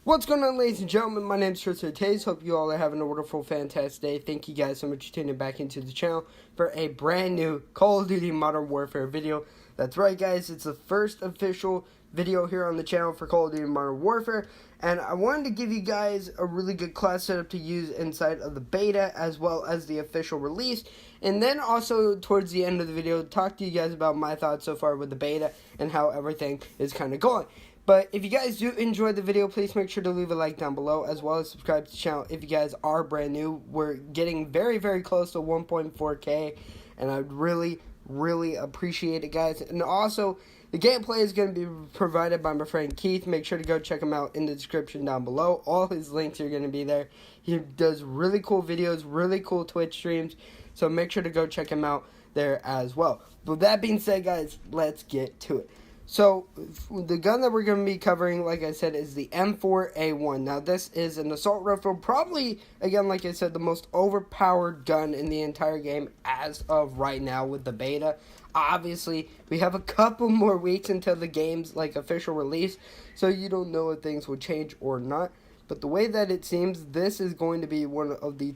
What's going on, ladies and gentlemen? My name is Tristin TaZe. Hope you all are having a wonderful, fantastic day. Thank you guys so much for tuning back into the channel for a brand new Call of Duty Modern Warfare video. That's right, guys. It's the first official video here on the channel for Call of Duty Modern Warfare. And I wanted to give you guys a really good class setup to use inside of the beta as well as the official release. And then also towards the end of the video, talk to you guys about my thoughts so far with the beta and how everything is kind of going. But if you guys do enjoy the video, please make sure to leave a like down below, as well as subscribe to the channel if you guys are brand new. We're getting very, very close to 1.4K, and I'd really, really appreciate it, guys. And also, the gameplay is going to be provided by my friend Keith. Make sure to go check him out in the description down below. All his links are going to be there. He does really cool videos, really cool Twitch streams, so make sure to go check him out there as well. But with that being said, guys, let's get to it. So, the gun that we're going to be covering, like I said, is the M4A1. Now, this is an assault rifle, probably, again, like I said, the most overpowered gun in the entire game as of right now with the beta. Obviously, we have a couple more weeks until the game's, official release, so you don't know if things will change or not. But the way that it seems, this is going to be one of the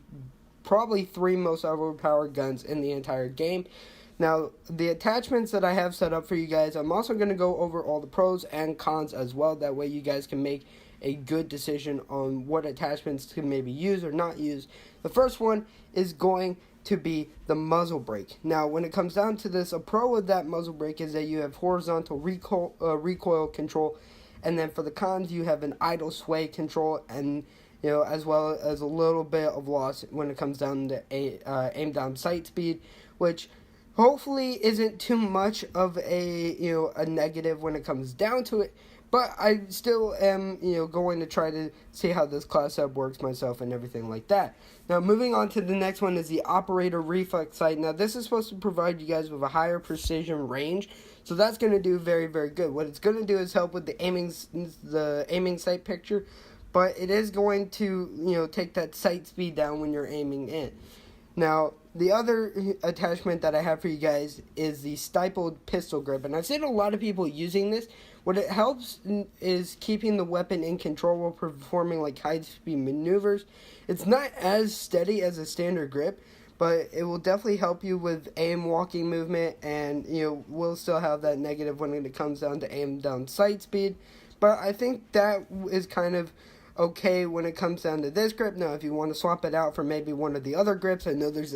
probably three most overpowered guns in the entire game. Now, the attachments that I have set up for you guys, I'm also going to go over all the pros and cons as well. That way you guys can make a good decision on what attachments to maybe use or not use. The first one is going to be the muzzle brake. Now, when it comes down to this, a pro with that muzzle brake is that you have horizontal recoil control. And then for the cons, you have an idle sway control and, as well as a little bit of loss when it comes down to aim down sight speed, which hopefully isn't too much of a negative when it comes down to it, but I still am going to try to see how this class up works myself and everything like that. Now, moving on to the next one is the operator reflex sight. Now, this is supposed to provide you guys with a higher precision range, so that's going to do very, very good. What it's going to do is help with the aiming sight picture, but it is going to take that sight speed down when you're aiming in. Now, the other attachment that I have for you guys is the stippled pistol grip, and I've seen a lot of people using this. What it helps is keeping the weapon in control while performing high-speed maneuvers. It's not as steady as a standard grip, but it will definitely help you with aim walking movement, and will still have that negative when it comes down to aim down sight speed. But I think that is kind of okay when it comes down to this grip. Now, if you want to swap it out for maybe one of the other grips, I know there's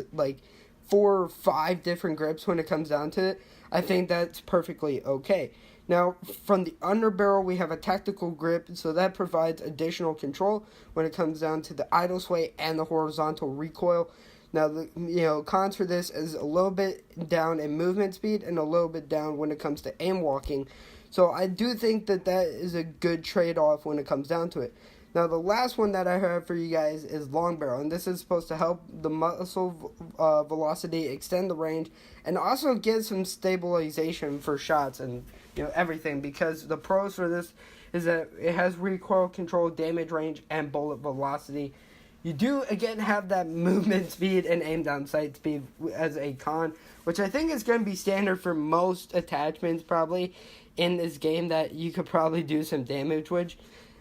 4 or 5 different grips when it comes down to it. I think that's perfectly okay. Now, from the underbarrel, we have a tactical grip, so that provides additional control when it comes down to the idle sway and the horizontal recoil. Now, the cons for this is a little bit down in movement speed and a little bit down when it comes to aim walking. So I do think that that is a good trade-off when it comes down to it. Now, the last one that I have for you guys is long barrel, and this is supposed to help the muzzle velocity, extend the range, and also give some stabilization for shots and everything, because the pros for this is that it has recoil control, damage range, and bullet velocity. You do, again, have that movement speed and aim down sight speed as a con, which I think is going to be standard for most attachments probably in this game that you could probably do some damage with.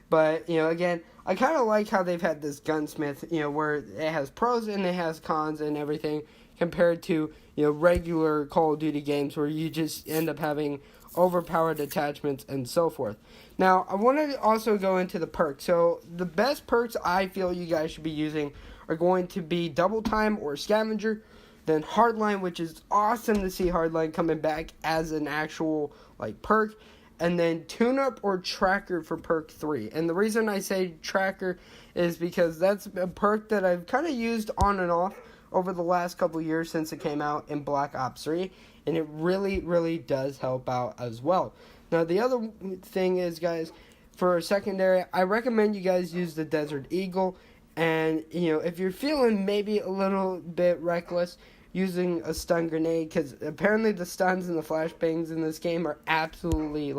But, again, I kind of like how they've had this gunsmith, where it has pros and it has cons and everything, compared to, regular Call of Duty games where you just end up having overpowered attachments and so forth. Now, I want to also go into the perks. So, the best perks I feel you guys should be using are going to be Double Time or Scavenger, then Hardline, which is awesome to see Hardline coming back as an actual, perk, and then Tune-Up or Tracker for perk 3. And the reason I say Tracker is because that's a perk that I've kind of used on and off over the last couple years since it came out in Black Ops 3. And it really, really does help out as well. Now, the other thing is, guys, for a secondary, I recommend you guys use the Desert Eagle. And, if you're feeling maybe a little bit reckless, using a stun grenade, because apparently the stuns and the flashbangs in this game are absolutely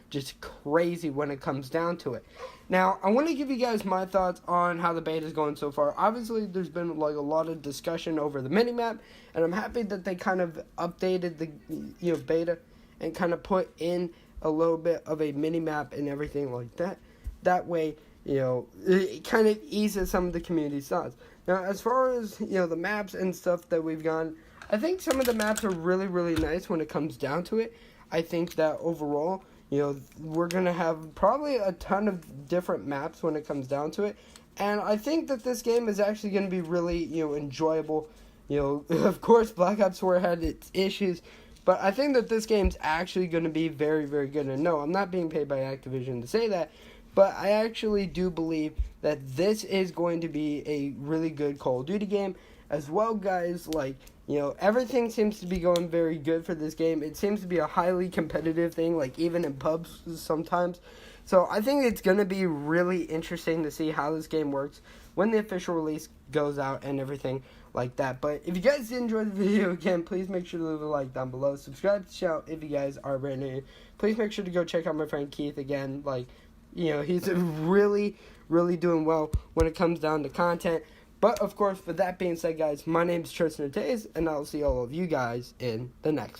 just crazy when it comes down to it. Now, I want to give you guys my thoughts on how the beta is going so far. Obviously, there's been a lot of discussion over the minimap, and I'm happy that they kind of updated the beta and kind of put in a little bit of a minimap and everything like that. That way, it kind of eases some of the community's thoughts. Now, as far as, the maps and stuff that we've gotten, I think some of the maps are really, really nice when it comes down to it. I think that overall, we're going to have probably a ton of different maps when it comes down to it. And I think that this game is actually going to be really, enjoyable. Of course, Black Ops 4 had its issues, but I think that this game's actually going to be very, very good. And no, I'm not being paid by Activision to say that, but I actually do believe that this is going to be a really good Call of Duty game as well, guys. Everything seems to be going very good for this game. It seems to be a highly competitive thing, even in pubs sometimes. So I think it's going to be really interesting to see how this game works when the official release goes out and everything like that. But if you guys did enjoy the video, again, please make sure to leave a like down below. Subscribe to the channel if you guys are brand new. Please make sure to go check out my friend Keith again. He's really, really doing well when it comes down to content. But, of course, with that being said, guys, my name is Tristin, and I'll see all of you guys in the next one.